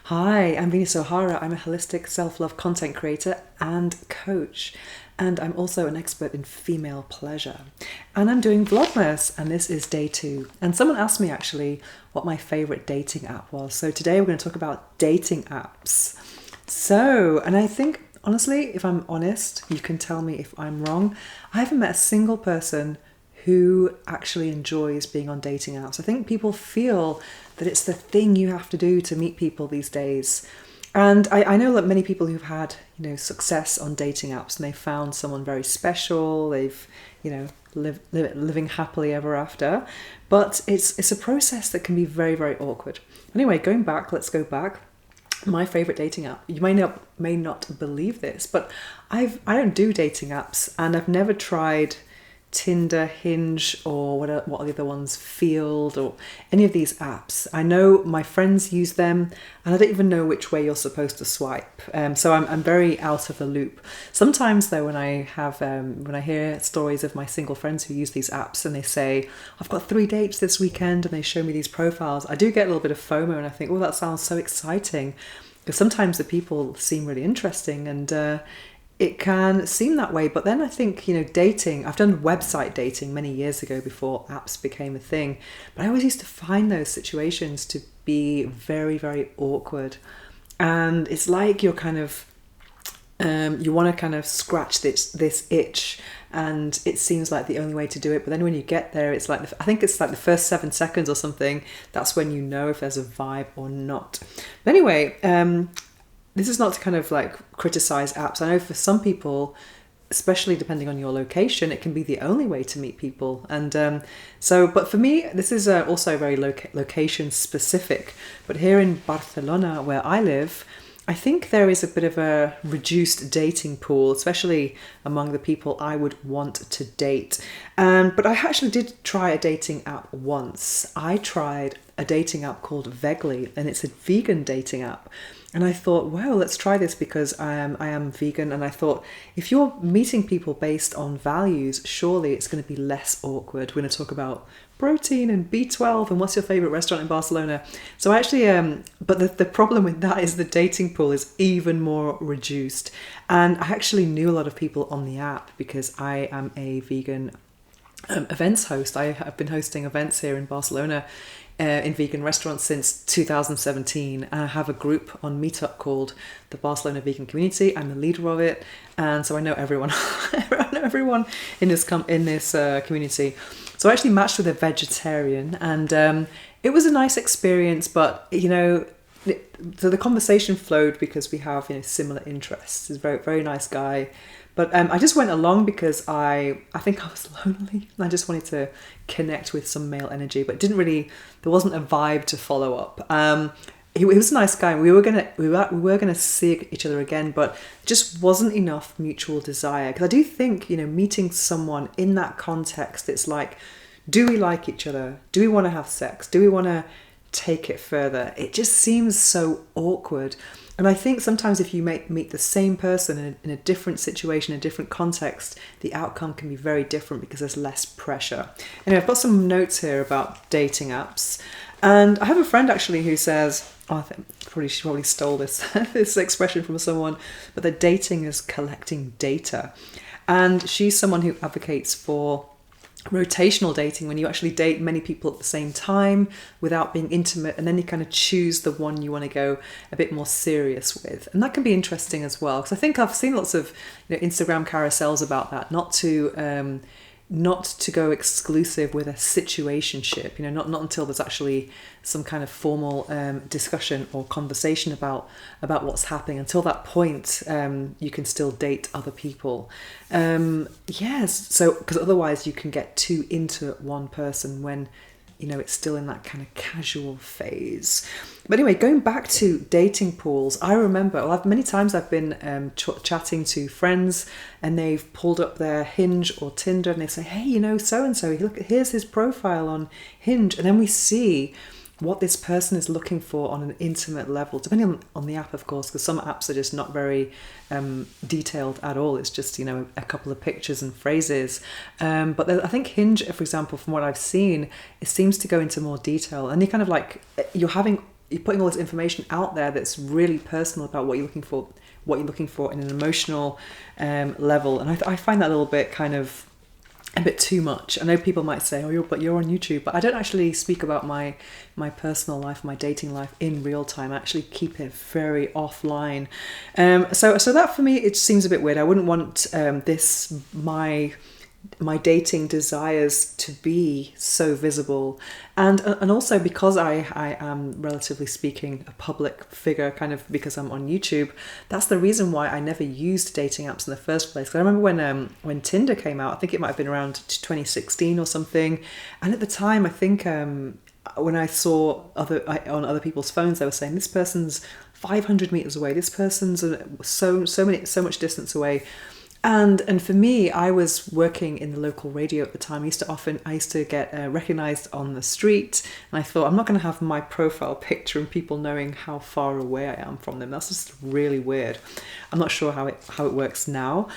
Hi, I'm Venus O'Hara. I'm a holistic self-love content creator and coach. And I'm also an expert in female pleasure. And I'm doing Vlogmas, and this is day 2. And someone asked me actually what my favorite dating app was. So today we're going to talk about dating apps. And I think, honestly, if I'm honest, you can tell me if I'm wrong. I haven't met a single person who actually enjoys being on dating apps. I think people feel that it's the thing you have to do to meet people these days. And I know that many people who've had, success on dating apps and they found someone very special, they've, living happily ever after. But it's a process that can be very, very awkward. Anyway, let's go back. My favorite dating app. You may not believe this, but I don't do dating apps, and I've never tried Tinder, Hinge, or what are the other ones, Field, or any of these apps. I know my friends use them, and I don't even know which way you're supposed to swipe. So I'm very out of the loop. Sometimes though, when I hear stories of my single friends who use these apps and they say, I've got 3 dates this weekend, and they show me these profiles, I do get a little bit of FOMO, and I think, oh, that sounds so exciting. Because sometimes the people seem really interesting, and it can seem that way. But then I think, dating, I've done website dating many years ago before apps became a thing. But I always used to find those situations to be very, very awkward. And it's like you're kind of, you want to kind of scratch this itch. And it seems like the only way to do it. But then when you get there, it's like, I think it's like the first 7 seconds or something. That's when you know if there's a vibe or not. But anyway, this is not to kind of like criticize apps. I know for some people, especially depending on your location, it can be the only way to meet people. And but for me, this is also very location specific. But here in Barcelona, where I live, I think there is a bit of a reduced dating pool, especially among the people I would want to date. But I actually did try a dating app once. I tried a dating app called Veggly, and it's a vegan dating app. And I thought, well, let's try this because I am vegan. And I thought, if you're meeting people based on values, surely it's going to be less awkward. We're going to talk about protein and B12 and what's your favorite restaurant in Barcelona. So I actually, but the problem with that is the dating pool is even more reduced. And I actually knew a lot of people on the app because I am a vegan events host. I have been hosting events here in Barcelona in vegan restaurants since 2017, and I have a group on Meetup called the Barcelona Vegan Community. I'm the leader of it, and so I know everyone. I know everyone in this community. So I actually matched with a vegetarian, and it was a nice experience. But so the conversation flowed because we have similar interests. He's a very, very nice guy. But I just went along because I think I was lonely. I just wanted to connect with some male energy, but there wasn't a vibe to follow up. He was a nice guy. We were gonna see each other again, but just wasn't enough mutual desire. Because I do think meeting someone in that context, it's like, do we like each other? Do we want to have sex? Do we want to take it further? It just seems so awkward. And I think sometimes if you meet the same person in a different situation, a different context, the outcome can be very different because there's less pressure. Anyway, I've got some notes here about dating apps. And I have a friend actually who says, I think she probably stole this, this expression from someone, but that dating is collecting data. And she's someone who advocates for rotational dating, when you actually date many people at the same time without being intimate, and then you kind of choose the one you want to go a bit more serious with. And that can be interesting as well, because I think I've seen lots of Instagram carousels about that, not to go exclusive with a situationship, not until there's actually some kind of formal discussion or conversation about what's happening. Until that point, you can still date other people. Yes, so because otherwise you can get too into one person when it's still in that kind of casual phase. But anyway, going back to dating pools, I remember, many times I've been chatting to friends, and they've pulled up their Hinge or Tinder, and they say, hey, so-and-so, look, here's his profile on Hinge. And then we see what this person is looking for on an intimate level, depending on the app, of course, because some apps are just not very detailed at all. It's just, a couple of pictures and phrases. But I think Hinge, for example, from what I've seen, it seems to go into more detail. And you're having you're putting all this information out there that's really personal about what you're looking for in an emotional level. And I find that a little bit kind of a bit too much. I know people might say, "Oh, you're on YouTube," but I don't actually speak about my personal life, my dating life in real time. I actually keep it very offline. So that for me, it seems a bit weird. I wouldn't want my dating desires to be so visible, and also because I am, relatively speaking, a public figure, kind of because I'm on YouTube. That's the reason why I never used dating apps in the first place. 'Cause I remember when Tinder came out, I think it might have been around 2016 or something, and at the time I think when I saw on other people's phones, they were saying this person's 500 meters away, this person's so much distance away. And for me, I was working in the local radio at the time. I used to get recognized on the street, and I thought, I'm not going to have my profile picture and people knowing how far away I am from them. That's just really weird. I'm not sure how it works now,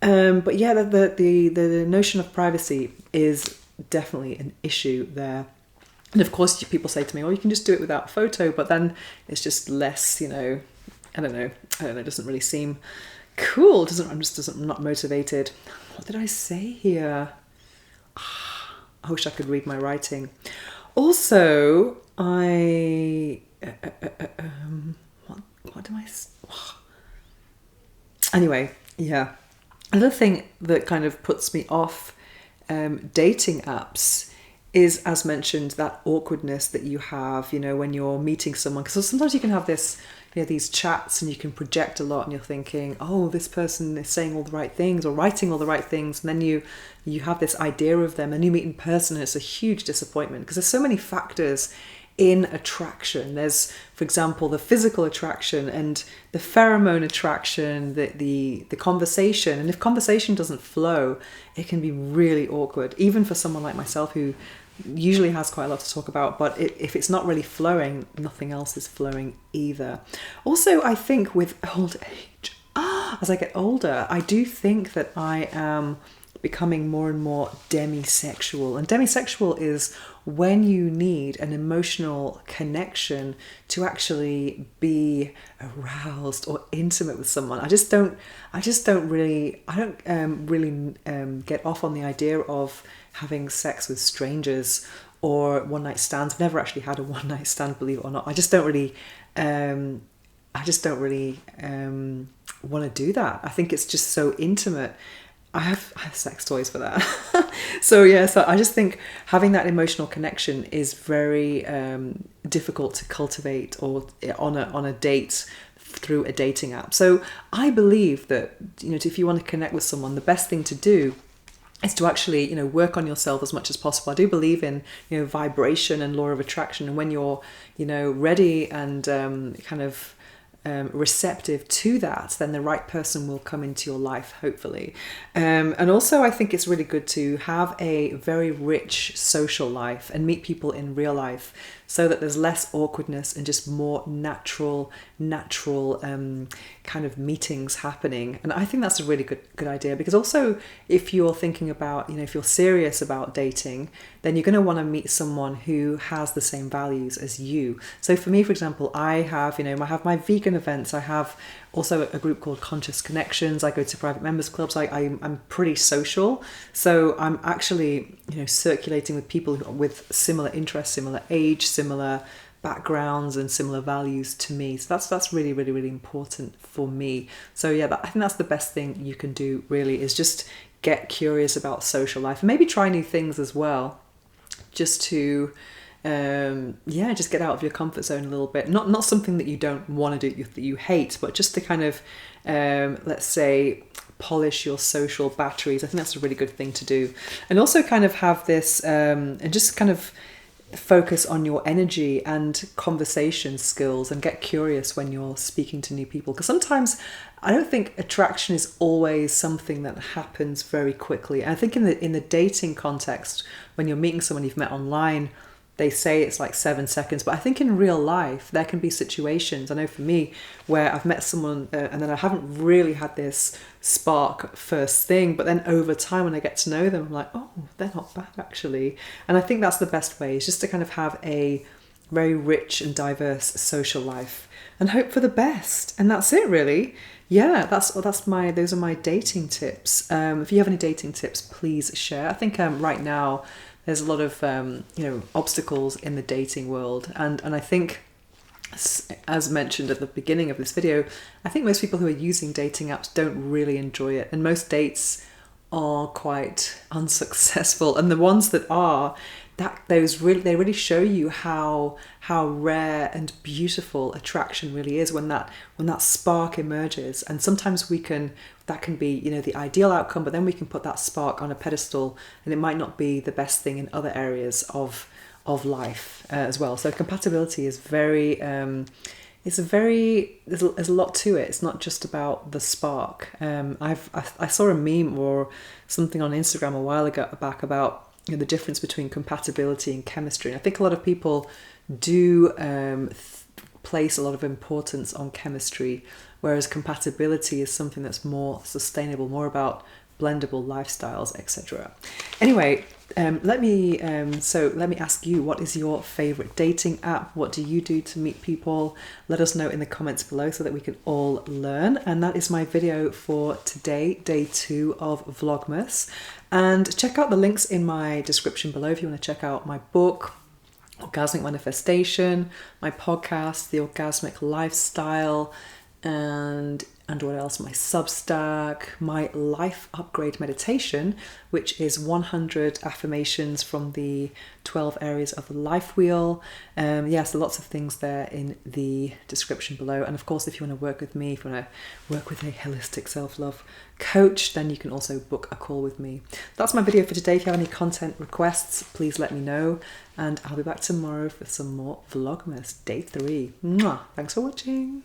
but yeah, the notion of privacy is definitely an issue there. And of course, people say to me, "Oh, you can just do it without a photo," but then it's just less, I don't know. It doesn't really seem cool. I'm not motivated. What did I say here? I wish I could read my writing. Also, what do I? Anyway, yeah. Another thing that kind of puts me off dating apps is, as mentioned, that awkwardness that you have, when you're meeting someone. Because sometimes you can have this, these chats, and you can project a lot, and you're thinking, oh, this person is saying all the right things or writing all the right things. And then you have this idea of them, and you meet in person, and it's a huge disappointment because there's so many factors in attraction. There's, for example, the physical attraction and the pheromone attraction, the conversation. And if conversation doesn't flow, it can be really awkward, even for someone like myself who usually has quite a lot to talk about, but if it's not really flowing, nothing else is flowing either. Also, I think with old age, as I get older, I do think that I am becoming more and more demisexual. And demisexual is when you need an emotional connection to actually be aroused or intimate with someone. I don't really get off on the idea of having sex with strangers or one night stands. I've never actually had a one night stand, believe it or not. I just don't really want to do that. I think it's just so intimate. I have sex toys for that. So I just think having that emotional connection is very difficult to cultivate or on a date through a dating app. So I believe that, if you want to connect with someone, the best thing to do is to actually, work on yourself as much as possible. I do believe in, vibration and law of attraction. And when you're, ready and kind of receptive to that, then the right person will come into your life, hopefully. And also, I think it's really good to have a very rich social life and meet people in real life, so that there's less awkwardness and just more natural kind of meetings happening. And I think that's a really good idea, because also if you're thinking about, if you're serious about dating, then you're going to want to meet someone who has the same values as you. So for me, for example, I have my vegan events. I have also a group called Conscious Connections. I go to private members clubs. I'm pretty social. So I'm actually, circulating with people with similar interests, similar age, similar backgrounds and similar values to me. So that's really, really, really important for me. So yeah, I think that's the best thing you can do, really, is just get curious about social life and maybe try new things as well, just to just get out of your comfort zone a little bit. Not something that you don't want to do, that you hate, but just to kind of let's say polish your social batteries. I think that's a really good thing to do. And also kind of have this and just kind of focus on your energy and conversation skills, and get curious when you're speaking to new people, because sometimes I don't think attraction is always something that happens very quickly. And I think in the dating context, when you're meeting someone you've met online, they say it's like 7 seconds, but I think in real life there can be situations, I know for me, where I've met someone and then I haven't really had this spark first thing, but then over time when I get to know them, I'm like, oh, they're not bad actually. And I think that's the best way, is just to kind of have a very rich and diverse social life, and hope for the best. And that's it, really. Yeah, those are my dating tips. If you have any dating tips, please share. I think right now there's a lot of obstacles in the dating world, and I think, as mentioned at the beginning of this video, I think most people who are using dating apps don't really enjoy it, and most dates are quite unsuccessful. And the ones that are, they really show you how rare and beautiful attraction really is when that spark emerges. And sometimes that can be the ideal outcome, but then we can put that spark on a pedestal, and it might not be the best thing in other areas of life as well. So compatibility is there's a lot to it. It's not just about the spark. I saw a meme or something on Instagram a while back about the difference between compatibility and chemistry. And I think a lot of people do place a lot of importance on chemistry, whereas compatibility is something that's more sustainable, more about blendable lifestyles, etc. Anyway, let me ask you, what is your favorite dating app? What do you do to meet people? Let us know in the comments below so that we can all learn. And that is my video for today, day 2 of Vlogmas. And check out the links in my description below if you want to check out my book, Orgasmic Manifestation, my podcast, The Orgasmic Lifestyle, and what else? My Substack, my life upgrade meditation, which is 100 affirmations from the 12 areas of the life wheel. So lots of things there in the description below. And of course, if you want to work with me, if you want to work with a holistic self-love coach, then you can also book a call with me. That's my video for today. If you have any content requests, please let me know. And I'll be back tomorrow for some more Vlogmas Day 3. Mwah! Thanks for watching.